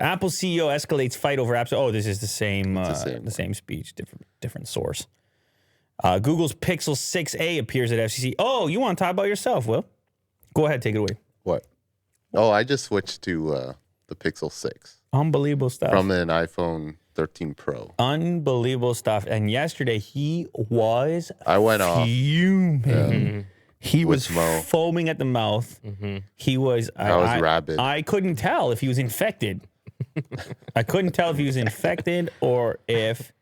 Apple CEO escalates fight over apps. Oh, this is the same speech, different source. Google's Pixel 6a appears at FCC. Oh, you want to talk about yourself, Will? Go ahead, take it away. What? Oh, I just switched to the Pixel 6. Unbelievable stuff. From an iPhone 13 Pro. Unbelievable stuff. And yesterday he was fuming. Yeah. He was foaming at the mouth. Mm-hmm. He was... I was rabid. I couldn't tell if he was infected. I couldn't tell if he was infected or if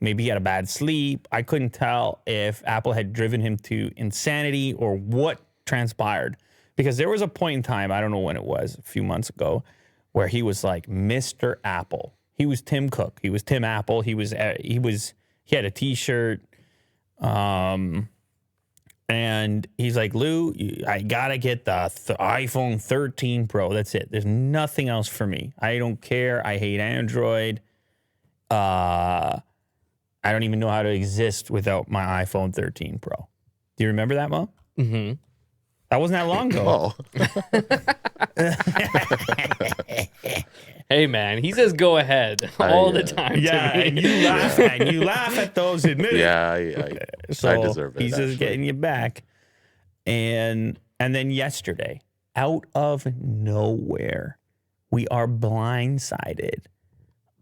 maybe he had a bad sleep. I couldn't tell if Apple had driven him to insanity or what transpired. Because there was a point in time, I don't know when it was, a few months ago, where he was like Mr. Apple. He was Tim Cook. He was Tim Apple. He had a T-shirt. And he's like, Lou, I gotta get the iPhone 13 Pro. That's it. There's nothing else for me. I don't care. I hate Android. I don't even know how to exist without my iPhone 13 Pro. Do you remember that, Mo? Mm-hmm. That wasn't that long ago. Hey, man, he says go ahead all the time. Yeah, and you laugh at those, admit it. Yeah, so I deserve it. He's just getting you back. And then yesterday, out of nowhere, we are blindsided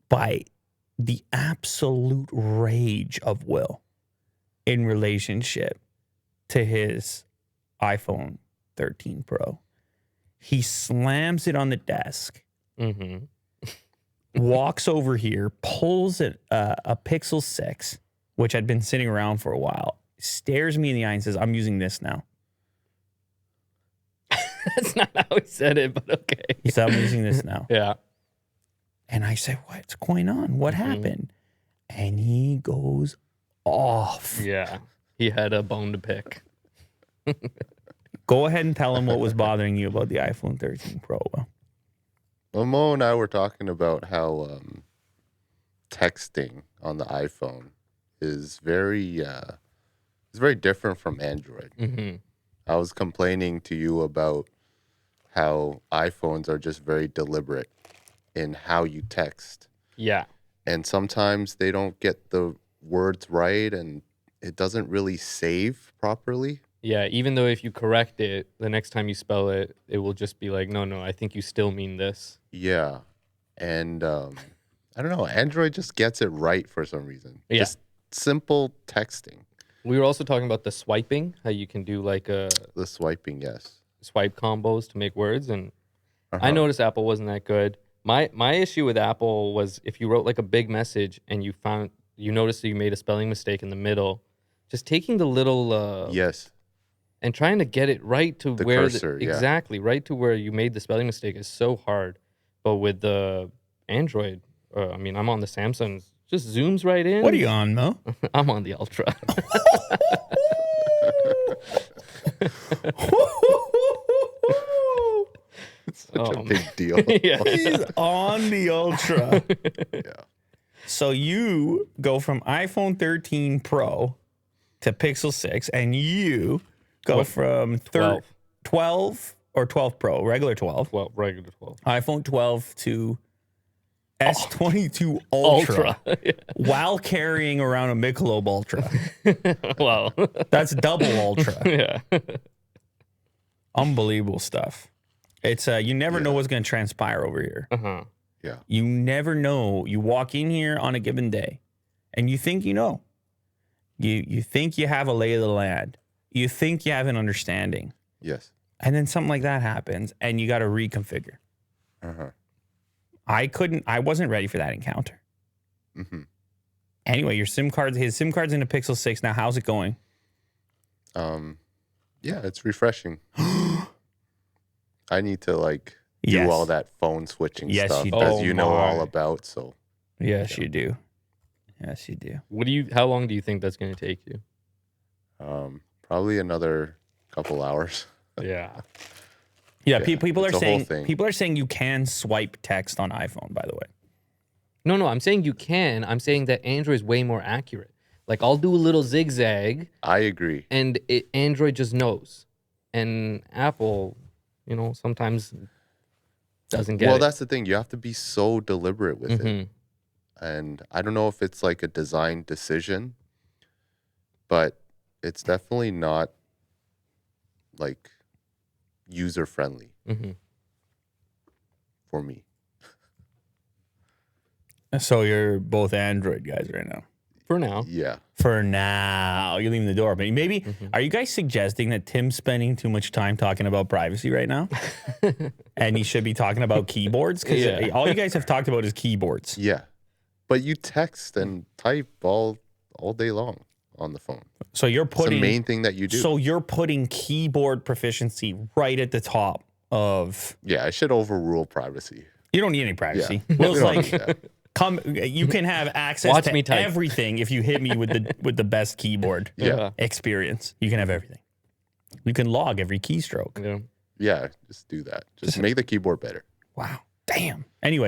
by the absolute rage of Will in relationship to his iPhone 13 Pro. He slams it on the desk. Mm-hmm. Walks over here, pulls a Pixel 6, which had been sitting around for a while, stares me in the eye and says, I'm using this now. That's not how he said it, but okay. He said, I'm using this now. Yeah. And I said, what's going on? What happened? And he goes off. Yeah. He had a bone to pick. Go ahead and tell him what was bothering you about the iPhone 13 Pro. Well, Mo and I were talking about how texting on the iPhone is very different from Android. Mm-hmm. I was complaining to you about how iPhones are just very deliberate in how you text. Yeah. And sometimes they don't get the words right and it doesn't really save properly. Yeah, even though if you correct it, the next time you spell it, it will just be like, no, I think you still mean this. Yeah. And I don't know, Android just gets it right for some reason. Yeah. Just simple texting. We were also talking about the swiping, how you can do like the swiping, yes. Swipe combos to make words. And I noticed Apple wasn't that good. My issue with Apple was if you wrote like a big message and you noticed that you made a spelling mistake in the middle, just taking the little... yes. And trying to get it right to the where... cursor, exactly, right to where you made the spelling mistake is so hard. But with the Android, I'm on the Samsung, just zooms right in. What are you on, Mo? I'm on the Ultra. It's such a big deal. Yeah. He's on the Ultra. Yeah. So you go from iPhone 13 Pro to Pixel 6, and you go from 12 or 12 Pro, regular 12. Well, regular 12. iPhone 12 to S22 Ultra. Yeah. While carrying around a Michelob Ultra. Wow. That's double Ultra. Yeah. Unbelievable stuff. It's you never know what's going to transpire over here. Uh-huh. Yeah. You never know. You walk in here on a given day, and you think you know. You think you have a lay of the land. You think you have an understanding. Yes. And then something like that happens, and you got to reconfigure. Uh-huh. I wasn't ready for that encounter. Mm-hmm. Anyway, his SIM card's in a Pixel 6. Now, how's it going? Yeah, it's refreshing. I need to do all that phone switching stuff, as you know all about. So yes, you do. Yes, you do. How long do you think that's going to take you? Probably another couple hours. Yeah. Yeah, people are saying you can swipe text on iPhone, by the way. No, I'm saying you can. I'm saying that Android is way more accurate. Like, I'll do a little zigzag. I agree. And Android just knows. And Apple, sometimes doesn't get Well, it. that's the thing. You have to be so deliberate with Mm-hmm. it. And I don't know if it's like a design decision, but it's definitely not like user friendly for me. So you're both Android guys right now. For now. Yeah. For now, you're leaving the door open. Maybe are you guys suggesting that Tim's spending too much time talking about privacy right now, and he should be talking about keyboards? Because all you guys have talked about is keyboards. Yeah. But you text and type all day long on the phone. So you're putting it's the main thing that you do. So you're putting keyboard proficiency right at the top of. Yeah, I should overrule privacy. You don't need any privacy. Yeah. Will's like, you can have access to everything if you hit me with the best keyboard experience. You can have everything. You can log every keystroke. Yeah, just do that. Just make the keyboard better. Wow. Damn. Anyway.